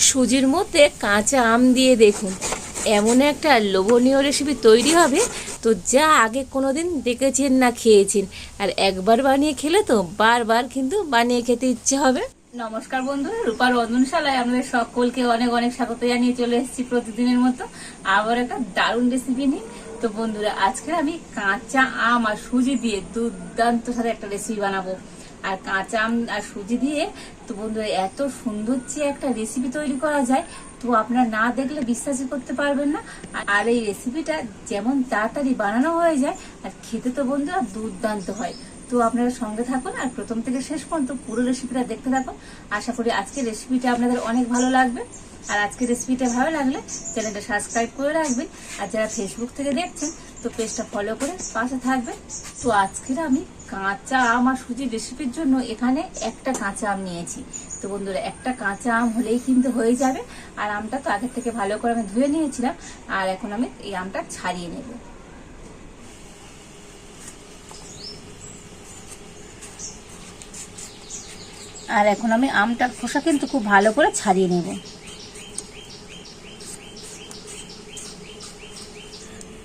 সুজির মধ্যে কাঁচা আম দিয়ে দেখুন এমন একটা লোভনীয় রেসিপি তৈরি হবে, তো যা আগে কোনোদিন দেখেছেন না খেয়েছেন, আর একবার বানিয়ে খেলে তো বারবার কিন্তু বানিয়ে খেতে ইচ্ছে হবে। নমস্কার বন্ধুরা, রূপার রন্ধনশালায় আপনাদের সকলকে অনেক অনেক স্বাগত জানিয়ে চলে এসেছি প্রতিদিনের মতো আবার একটা দারুণ রেসিপি নিয়ে। তো বন্ধুরা, আজকে আমি কাঁচা আম আর সুজি দিয়ে দুর্দান্ত সাথে একটা রেসিপি বানাবো। আর কাঁচা আম আর সুজি দিয়ে তো বন্ধুরা এত সুন্দর যে একটা রেসিপি তৈরি করা যায়, তো আপনারা না দেখলে বিশ্বাসই করতে পারবেন না। আর এই রেসিপিটা যেমন তাড়াতাড়ি বানানো হয়ে যায় আর খেতে তো বন্ধুরা দুর্দান্ত হয়। তো আপনারা সঙ্গে থাকুন আর প্রথম থেকে শেষ পর্যন্ত পুরো রেসিপিটা দেখতে থাকুন। আশা করি আজকের রেসিপিটা আপনাদের অনেক ভালো লাগবে। আর আজকের রেসিপিটা ভালো লাগলে চ্যানেলটা সাবস্ক্রাইব করে রাখবেন, আর যারা ফেসবুক থেকে দেখছেন তো পেজটা ফলো করে পাশে থাকবেন। তো আজকের আমি কাঁচা আম আর সুজির রেসিপির জন্য এখানে একটা কাঁচা আম নিয়েছি। তো বন্ধুরা, একটা কাঁচা আম হলেই কিন্তু হয়ে যাবে। আর আমটা তো আগের থেকে ভালো করে আমি ধুয়ে নিয়েছিলাম, আর এখন আমি এই আমটা ছাড়িয়ে নেব। আর এখন আমি আমটার খোসা কিন্তু খুব ভালো করে ছাড়িয়ে নেব।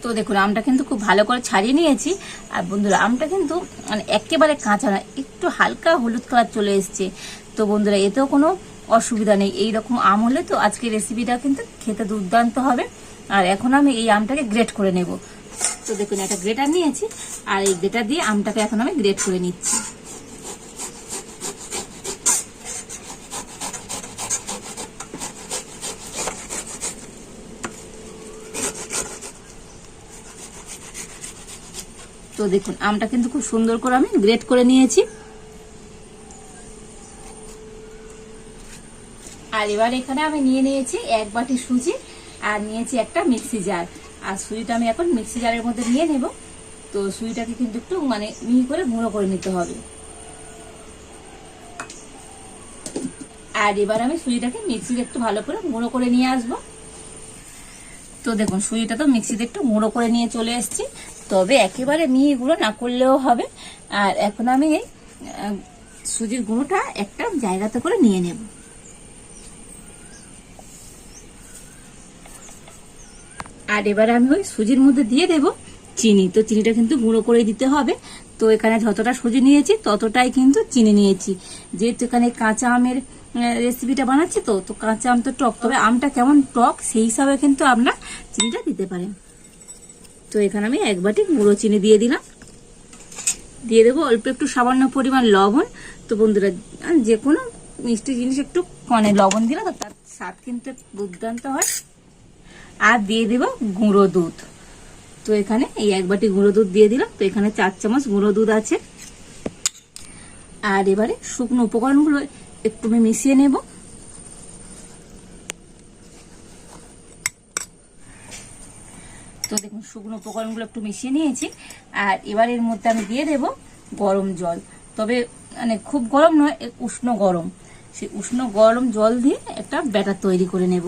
তো দেখুন, আমটা কিন্তু খুব ভালো করে ছাড়িয়ে নিয়েছি। আর বন্ধুরা, আমটা কিন্তু মানে একেবারে কাঁচা না, একটু হালকা হলুদ কালার চলে এসছে। তো বন্ধুরা, এতেও কোনো অসুবিধা নেই, এইরকম আম হলে তো আজকের রেসিপিটা কিন্তু খেতে দুর্দান্ত হবে। আর এখন আমি এই আমটাকে গ্রেট করে নেব। তো দেখুন, একটা গ্রেটার নিয়েছি, আর এই গ্রেটার দিয়ে আমটাকে এখন আমি গ্রেট করে নিচ্ছি। তো দেখুন, আমটা কিন্তু খুব সুন্দর করে আমি গ্রেট করে নিয়েছি। আর এবার এখানে আমি নিয়ে নিয়েছি এক বাটি সুজি, আর নিয়েছি একটা মিক্সি জার। আর সুজিটা আমি এখন মিক্সি জারের মধ্যে নিয়ে নেব। তো সুজিটাকে কিন্তু একটু মানে মিহি করে গুঁড়ো করে নিতে হবে। আর এবার আমি সুজিটাকে মিক্সিতে একটু ভালো করে গুঁড়ো করে নিয়ে আসবো। তো দেখুন, সুজিটা তো মিক্সিতে একটু গুঁড়ো করে নিয়ে চলে এসেছি, তবে একেবারে মিহি গুঁড়ো না করলেও হবে। আর এখন আমি এই সুজির গুঁড়োটা একটা জায়গাতে করে নিয়ে নেব। আর এবার আমি ওই সুজির মধ্যে দিয়ে দেব চিনি। তো চিনিটা কিন্তু গুঁড়ো করে দিতে হবে। তো এখানে যতটা সুজি নিয়েছি ততটাই কিন্তু চিনি নিয়েছি, যেহেতু এখানে কাঁচা আমের রেসিপিটা বানাচ্ছি। তো তো কাঁচা আম তো টক, তবে আমটা কেমন টক সেই হিসাবে কিন্তু আপনারা চিনিটা দিতে পারেন। তো এখানে আমি এক বাটি গুঁড়ো চিনি দিয়ে দিলাম। দিয়ে দেবো অল্প একটু সামান্য পরিমাণ লবণ। তো বন্ধুরা, যে কোনো মিষ্টি জিনিস একটু মানে লবণ দিলে তো তার স্বাদ কিন্তু দুর্দান্ত হয়। আর দিয়ে দেব গুঁড়ো দুধ। তো এখানে এই এক বাটি গুঁড়ো দুধ দিয়ে দিলাম। তো এখানে 4 চামচ গুঁড়ো দুধ আছে। আর এবারে শুকনো উপকরণগুলো একটু আমি মিশিয়ে নেব। তো দেখুন, শুকনো উপকরণগুলো একটু মিশিয়ে নিয়েছি। আর এবার এর মধ্যে আমি দিয়ে দেব গরম জল। তবে মানে খুব গরম নয়, উষ্ণ গরম। সেই উষ্ণ গরম জল দিয়ে একটা ব্যাটার তৈরি করে নেব।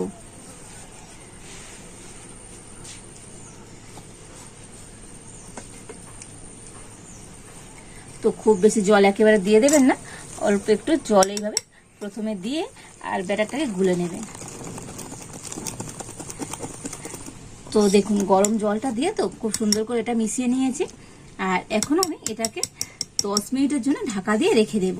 তো খুব বেশি জল একেবারে দিয়ে দেবেন না, অল্প একটু জল এইভাবে প্রথমে দিয়ে আর ব্যাটারটাকে গুলে নেবেন। তো দেখুন, গরম জলটা দিয়ে তো খুব সুন্দর করে এটা মিশিয়ে নিয়েছি। আর এখন আমি এটাকে 10 মিনিটের জন্য ঢাকা দিয়ে রেখে দেব।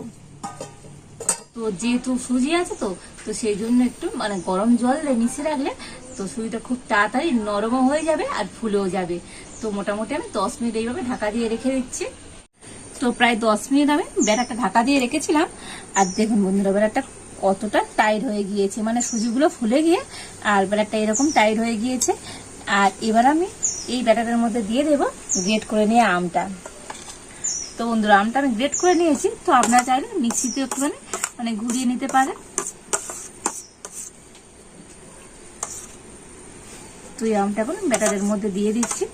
তো যেহেতু সুজি আছে তো তো সেই জন্য একটু মানে গরম জল মিশিয়ে রাখলে তো সুজিটা খুব তাড়াতাড়ি নরমও হয়ে যাবে আর ফুলেও যাবে। তো মোটামুটি আমি 10 মিনিট এইভাবে ঢাকা দিয়ে রেখে দিচ্ছি। তো প্রায় 10 মিনিট আমি ব্যাটারটা ঢাকা দিয়ে রেখেছিলাম। আর দেখুন বন্ধুরা, ব্যাটারটা কতটা টাইট হয়ে গিয়েছে, মানে সুজিগুলো ফুলে গিয়ে আর ব্যাটারটা এরকম টাইট হয়ে গিয়েছে। আর এবার আমি এই ব্যাটারের মধ্যে দিয়ে দেব গ্রেট করে নিয়ে আমটা। তো বন্ধুরা, আমটা আমি গ্রেট করে নিয়েছি। তো আপনারা চাইলে মিক্সিতে একটুখানি মানে ঘুরিয়ে নিতে পারেন। তো এই আমটা এখন ব্যাটারের মধ্যে দিয়ে দিচ্ছি।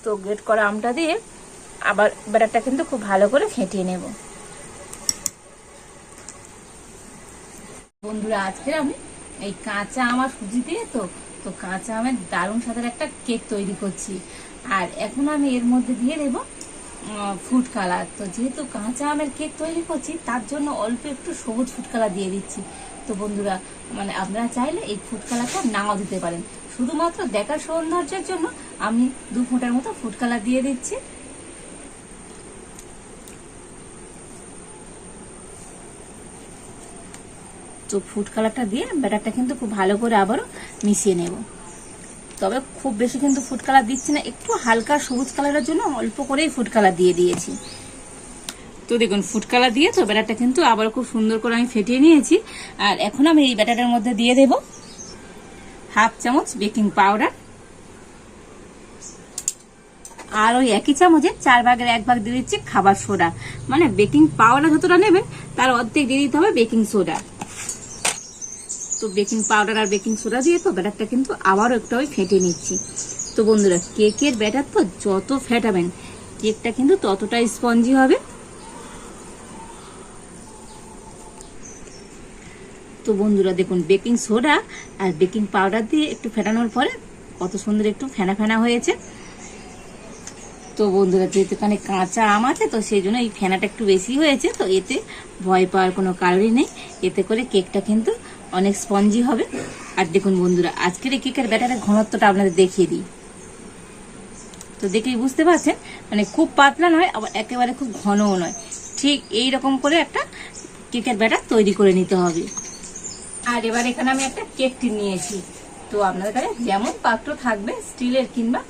তো গ্রেট করা আমটা দিয়ে আবার ব্যাটারটা কিন্তু খুব ভালো করে ফেটিয়ে নেব। বন্ধুরা, আজকে আমি এই কাঁচা আম আর সুজি দিয়ে তো তো কাঁচা আমের দারুণ স্বাদের একটা কেক তৈরি করছি। আর এখন আমি এর মধ্যে দিয়ে দেব ফুড কালার। তো যেহেতু কাঁচা আমের কেক তৈরি করছি তার জন্য অল্প একটু সবুজ ফুড কালার দিয়ে দিচ্ছি। তো বন্ধুরা মানে আপনারা চাইলে এই ফুড কালারটা নাও দিতে পারেন, শুধুমাত্র দেখার সৌন্দর্যের জন্য আমি 2 ফোঁটার মতো ফুড কালার দিয়ে দিচ্ছি। তো ফুড কালারটা দিয়ে ব্যাটারটা কিন্তু খুব ভালো করে আবারও মিশিয়ে নেব। তবে খুব বেশি কিন্তু ফুড কালার দিচ্ছি না, একটু হালকা সবুজ কালারের জন্য অল্প করেই ফুড কালার দিয়ে দিয়েছি। তো দেখুন ফুড কালার দিয়ে তো ব্যাটারটা কিন্তু আবার খুব সুন্দর করে আমি ফেটিয়ে নিয়েছি। আর এখন আমি এই ব্যাটারের মধ্যে দিয়ে দেব 1/2 চামচ বেকিং পাউডার, আর ওই একই চামচের 4 ভাগের 1 ভাগ দিয়ে দিচ্ছি খাবার সোডা। মানে বেকিং পাউডার যতটা নেবেন তার অর্ধেক দিয়ে দিতে হবে বেকিং সোডা। তো বেকিং পাউডার আর বেকিং সোডা দিয়ে তো ব্যাটারটা কিন্তু আবারও একটু আমি ফেটিয়ে নিচ্ছি। তো বন্ধুরা কেকের ব্যাটার তো যত ফেটাবেন কেকটা কিন্তু ততটাই স্পঞ্জি হবে। তো বন্ধুরা দেখুন বেকিং সোডা আর বেকিং পাউডার দিয়ে একটু ফেটানোর পরে কত সুন্দর একটু ফেনা ফেনা হয়েছে। তো বন্ধুরা যেহেতু এখানে কাঁচা আম আছে তো সেই জন্য এই ফেনাটা একটু বেশি হয়েছে। তো এতে ভয় পাওয়ার কোনো কারণই নেই, এতে করে কেকটা কিন্তু অনেক স্পঞ্জি হবে। আর দেখুন বন্ধুরা আজকের এই কেকের ব্যাটারের ঘনত্বটা আপনাদের দেখিয়ে দিই। তো দেখেই বুঝতে পারছেন মানে খুব পাতলা নয় আবার একেবারে খুব ঘনও নয়, ঠিক এই রকম করে একটা কেকের ব্যাটার তৈরি করে নিতে হবে। আর এবার এখানে আমি একটা কেক টিন নিয়েছি। তো আপনাদের কাছে যেমন পাত্র থাকবে স্টিলের কিংবা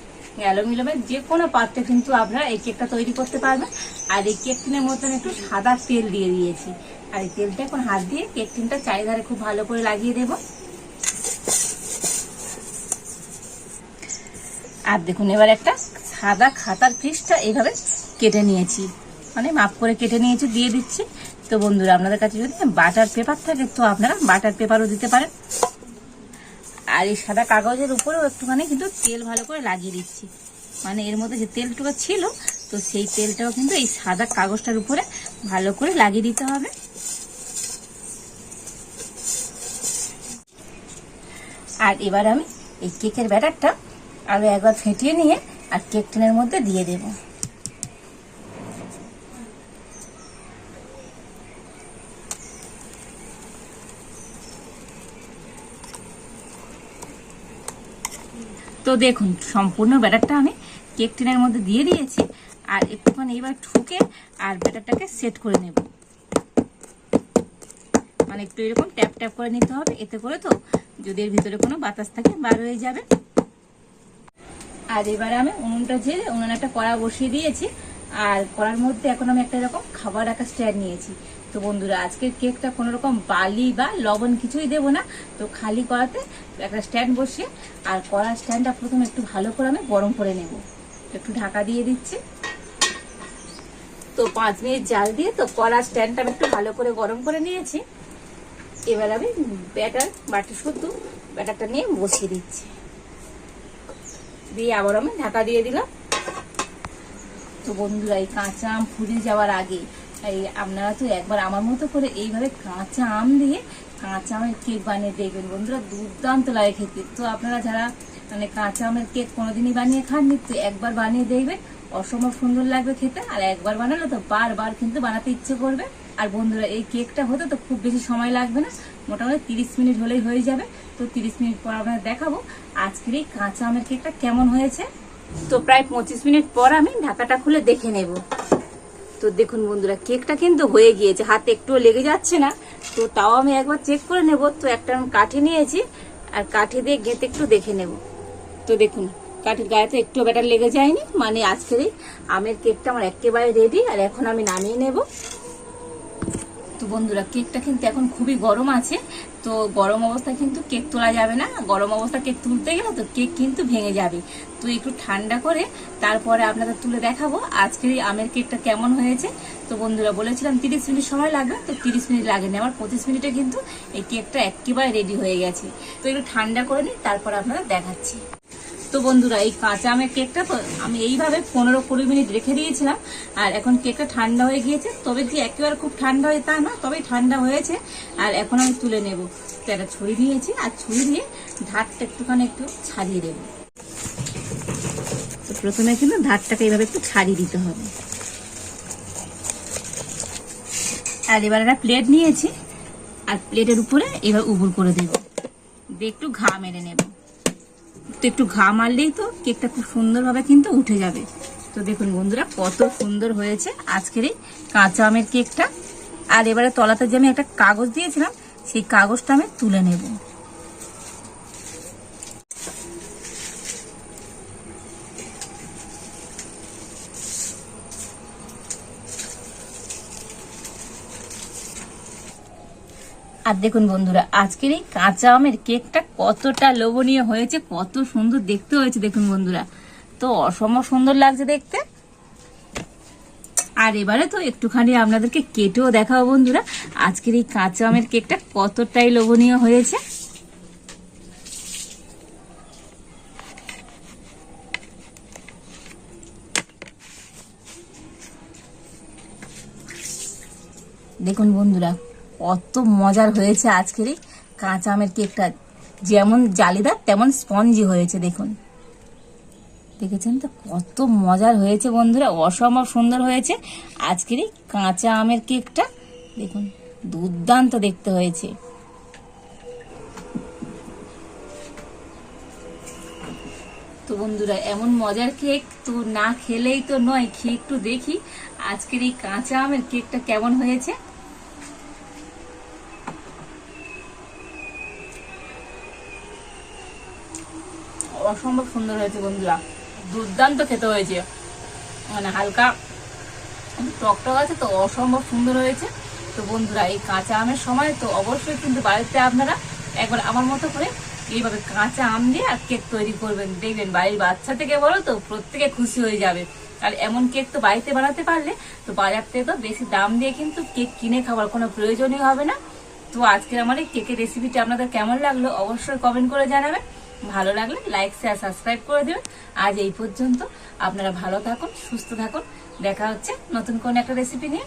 অ্যালুমিনিয়ামের যে কোনো পাত্রে কিন্তু আপনারা এই কেকটা তৈরি করতে পারবেন। আর এই কেক টিনের মধ্যে আমি একটু সাদা তেল দিয়ে দিয়েছি। আর এই তেলটা এখন হাত দিয়ে কেক টিনটা চারিধারে খুব ভালো করে লাগিয়ে দেব। আর দেখুন এবার একটা সাদা খাতার পিসটা এইভাবে কেটে নিয়েছি, মানে মাপ করে কেটে নিয়েছি, দিয়ে দিচ্ছি। তো বন্ধুরা আপনাদের কাছে যদি বাটার পেপার থাকে তো আপনারা বাটার পেপারও দিতে পারেন। আর এই সাদা কাগজের উপরেও একটুখানি কিন্তু তেল ভালো করে লাগিয়ে দিচ্ছি, মানে এর মধ্যে যে তেলটুকু ছিল তো সেই তেলটাও কিন্তু এই সাদা কাগজটার উপরে ভালো করে লাগিয়ে দিতে হবে। আর এবার আমি এই কেকের ব্যাটারটা আরো একবার ফেটিয়ে নিয়ে আর কেক টিনের মধ্যে দিয়ে দেব। তো দেখুন সম্পূর্ণ ব্যাটারটা আমি কেক টিনের মধ্যে দিয়ে দিয়েছি। আর একটুখানি এবার ঠুকে আর ব্যাটারটাকে সেট করে নেব, মানে একটু এরকম ট্যাপ ট্যাপ করে নিতে হবে, এতে করে তো যদি এর ভিতরে কোনো বাতাস থাকে বার হয়ে যাবে। আর এবারে আমি উনুনটা ঝেড়ে উনুনে একটা কড়া বসিয়ে দিয়েছি। আর কড়ার মধ্যে এখন আমি একটা এরকম খাবার রাখার স্ট্যান্ড নিয়েছি। তো বন্ধুরা আজকের কেকটা কোনো রকম বালি বা লবণ কিছুই দেবো না, তো খালি কড়াতে একটা স্ট্যান্ড বসিয়ে আর কড়ার স্ট্যান্ডটা প্রথমে একটু ভালো করে আমি গরম করে নেব। একটু ঢাকা দিয়ে দিচ্ছি। তো 5 মিনিট জাল দিয়ে তো কড়ার স্ট্যান্ডটা আমি একটু ভালো করে গরম করে নিয়েছি। এবার আমি ব্যাটার বাটি শুদ্ধ ব্যাটারটা নিয়ে বসিয়ে দিচ্ছি, দিয়ে আবার আমি ঢাকা দিয়ে দিলাম। তো বন্ধুরা এই কাঁচা আম ফুরিয়ে যাওয়ার আগে এই আপনারা তো একবার আমার মতো করে এইভাবে কাঁচা আম দিয়ে কাঁচা আমের কেক বানিয়ে দেখবেন বন্ধুরা, দুর্দান্ত লাগে খেতে। তো আপনারা যারা মানে কাঁচা আমের কেক কোনোদিনই বানিয়ে খাননি তো একবার বানিয়ে দেখবেন, অসম্ভব সুন্দর লাগবে খেতে। আর একবার বানালে তো বারবার কিন্তু বানাতে ইচ্ছে করবে। আর বন্ধুরা এই কেকটা হতে তো খুব বেশি সময় লাগবে না, মোটামুটি 30 মিনিট হলেই হয়ে যাবে। তো 30 মিনিট পর আপনাদের দেখাবো আজকের এই কাঁচা আমের কেকটা কেমন হয়েছে। তো প্রায় 25 মিনিট পর আমি ঢাকাটা খুলে দেখে নেব। তো দেখুন বন্ধুরা কেকটা কিন্তু হয়ে গিয়েছে, হাতে একটুও লেগে যাচ্ছে না। তো তাও আমি একবার চেক করে নেব। তো একটা আমি কাঠি নিয়েছি আর কাঠি দিয়ে গেঁথে একটু দেখে নেব। তো দেখুন কাঠির গায়ে তো একটু ব্যাটার লেগে যায়নি, মানে আজকের এই আমের কেকটা আমার একেবারে রেডি। আর এখন আমি নামিয়ে নেব। তো বন্ধুরা কেকটা কিন্তু এখন খুবই গরম আছে, তো গরম অবস্থায় কিন্তু কেক তোলা যাবে না। গরম অবস্থায় কেক তুলতে গেলে তো কেক কিন্তু ভেঙে যাবে। তো একটু ঠান্ডা করে তারপরে আপনাদের তুলে দেখাবো আজকের এই আমের কেকটা কেমন হয়েছে। তো বন্ধুরা বলেছিলাম 30 মিনিট সময় লাগবে, তো 30 মিনিট লাগেনি, আমার 25 মিনিটে কিন্তু এই কেকটা একেবারে রেডি হয়ে গেছে। তো একটু ঠান্ডা করে নিই তারপর আপনাদের দেখাচ্ছি। তো বন্ধুরা এই কাঁচা আমের কেকটা তো আমি এইভাবে 15-20 মিনিট রেখে দিয়েছিলাম। আর এখন কেকটা ঠান্ডা হয়ে গিয়েছে, তবে কি একেবারে খুব ঠান্ডা হয়ে তা না, তবেই ঠান্ডা হয়েছে। আর এখন আমি তুলে নেব। তো একটা ছুরি নিয়েছি আর ছুরি দিয়ে ধারটা একটুখানি একটু ছাড়িয়ে দেব। তো প্রথমে কিন্তু ধারটাকে এইভাবে একটু ছাড়িয়ে দিতে হবে। আর এবার একটা প্লেট নিয়েছি, আর প্লেটের উপরে এবার উবুর করে দেব, দিয়ে একটু ঘা মেরে নেব। তো একটু ঘা মারলেই তো কেকটা খুব সুন্দরভাবে কিন্তু উঠে যাবে। তো দেখুন বন্ধুরা কত সুন্দর হয়েছে আজকের এই কাঁচা আমের কেকটা। আর এবারে তলাতে যে আমি একটা কাগজ দিয়েছিলাম সেই কাগজটা আমি তুলে নেব। আর দেখুন বন্ধুরা আজকের এই কাঁচা আমের কেকটা কতটা লোভনীয় হয়েছে, কত সুন্দর দেখতে হয়েছে দেখুন বন্ধুরা, তো অসম্ভব সুন্দর লাগছে দেখতে। আর এবারে তো একটুখানি আপনাদেরকে কেটেও দেখাবো বন্ধুরা আজকের এই কাঁচা আমের কেকটা কতটাই লোভনীয় হয়েছে। দেখুন বন্ধুরা কত মজার হয়েছে আজকের এই কাঁচা আমের কেকটা, যেমন জালিদার তেমন স্পঞ্জি হয়েছে। দেখুন দেখেছেন তো কত মজার হয়েছে বন্ধুরা, অসম্ভব সুন্দর হয়েছে আজকের এই কাঁচা আমের কেকটা। দেখুন দুর্দান্ত দেখতে হয়েছে। তো বন্ধুরা এমন মজার কেক তো না খেলেই তো নয়, খেয়ে একটু দেখি আজকের এই কাঁচা আমের কেকটা কেমন হয়েছে। অসম্ভব সুন্দর হয়েছে বন্ধুরা, দুর্দান্ত খেতে হয়েছে, মানে হালকা টকটক আছে তো অসম্ভব সুন্দর হয়েছে। তো বন্ধুরা এই কাঁচা আমের সময় তো অবশ্যই কিন্তু বাড়িতে আপনারা একবার আমার মতো করে এইভাবে কাঁচা আম দিয়ে আর কেক তৈরি করবেন, দেখবেন বাড়ির বাচ্চা থেকে বলো তো প্রত্যেকে খুশি হয়ে যাবে। আর এমন কেক তো বাড়িতে বানাতে পারলে তো বাজার থেকে তো বেশি দাম দিয়ে কিন্তু কেক কিনে খাওয়ার কোনো প্রয়োজনই হবে না। তো আজকের আমার এই কেকের রেসিপিটা আপনাদের কেমন লাগলো অবশ্যই কমেন্ট করে জানাবেন, ভালো লাগলে লাইক শেয়ার সাবস্ক্রাইব করে দেবেন। আজ এই পর্যন্ত, আপনারা ভালো থাকুন, সুস্থ থাকুন, দেখা হচ্ছে নতুন কোন একটা রেসিপি নিয়ে।